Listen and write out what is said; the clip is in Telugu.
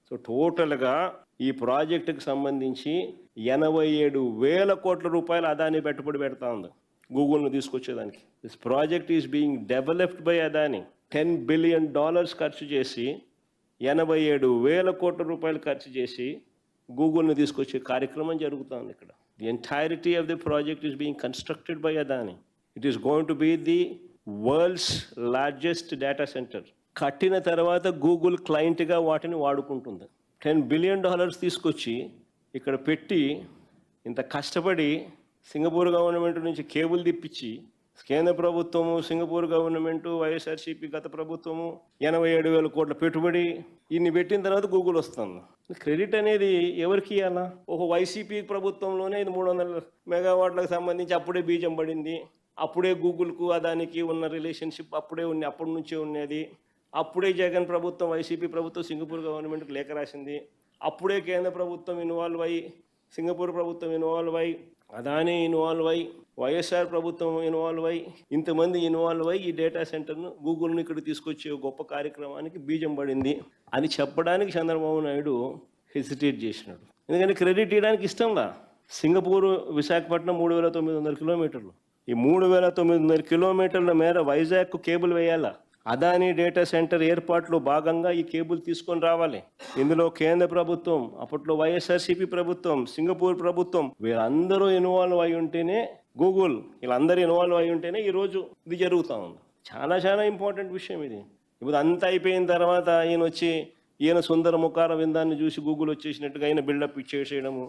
సో టోటల్గా ఈ ప్రాజెక్టుకు సంబంధించి 87,000 కోట్ల రూపాయలు అదాని పెట్టుబడి పెడతా ఉంది గూగుల్ను తీసుకొచ్చేదానికి. This project is being developed by Adani. $10 billion ఖర్చు చేసి 87,000 కోట్ల రూపాయలు ఖర్చు చేసి గూగుల్ను తీసుకొచ్చే కార్యక్రమం జరుగుతుంది ఇక్కడ. The entirety of the project is being constructed by Adani. It is going to be the world's largest data centre. కట్టిన తర్వాత గూగుల్ క్లయింట్గా వాటిని వాడుకుంటుంది. $10 బిలియన్ తీసుకొచ్చి ఇక్కడ పెట్టి ఇంత కష్టపడి సింగపూర్ గవర్నమెంట్ నుంచి కేబుల్ తిప్పించి కేంద్ర ప్రభుత్వము, సింగపూర్ గవర్నమెంటు, వైఎస్ఆర్సీపీ గత ప్రభుత్వము 87,000 కోట్ల పెట్టుబడి ఇన్ని పెట్టిన తర్వాత గూగుల్ వస్తుంది. క్రెడిట్ అనేది ఎవరికి ఇవ్వాలా? వైసీపీ ప్రభుత్వంలోనే ఇది 300 మెగావాట్లకు సంబంధించి అప్పుడే బీజం పడింది. అప్పుడే గూగుల్కు అదానికి ఉన్న రిలేషన్షిప్ అప్పటి నుంచే ఉన్నది. అప్పుడే జగన్ ప్రభుత్వం, వైసీపీ ప్రభుత్వం సింగపూర్ గవర్నమెంట్కి లేఖ రాసింది. అప్పుడే కేంద్ర ప్రభుత్వం ఇన్వాల్వ్ అయ్యి, సింగపూర్ ప్రభుత్వం ఇన్వాల్వ్ అయ్యి, అదానీ ఇన్వాల్వ్ అయ్యి, వైఎస్ఆర్ ప్రభుత్వం ఇన్వాల్వ్ అయ్యి, ఇంతమంది ఇన్వాల్వ్ అయ్యి ఈ డేటా సెంటర్ను గూగుల్ని ఇక్కడ తీసుకొచ్చే గొప్ప కార్యక్రమానికి బీజం పడింది అని చెప్పడానికి చంద్రబాబు నాయుడు హెసిటేట్ చేసినాడు. ఎందుకంటే క్రెడిట్ ఇవ్వడానికి ఇష్టంలా. సింగపూర్ విశాఖపట్నం 3,900 కిలోమీటర్లు. ఈ 3,900 కిలోమీటర్ల మేర వైజాగ్కు కేబుల్ వేయాలా. అదానీ డేటా సెంటర్ ఏర్పాట్లో భాగంగా ఈ కేబుల్ తీసుకొని రావాలి. ఇందులో కేంద్ర ప్రభుత్వం, అప్పట్లో వైఎస్ఆర్సీపీ ప్రభుత్వం, సింగపూర్ ప్రభుత్వం వీళ్ళందరూ ఇన్వాల్వ్ అయి ఉంటేనే, గూగుల్ వీళ్ళందరూ ఇన్వాల్వ్ అయి ఉంటేనే ఈరోజు ఇది జరుగుతూ ఉంది. చాలా చాలా ఇంపార్టెంట్ విషయం ఇది. ఇప్పుడు అంతా అయిపోయిన తర్వాత ఈయన సుందర ముఖార విందాన్ని చూసి గూగుల్ వచ్చేసినట్టుగా ఆయన బిల్డప్ ఇచ్చేసేయడము,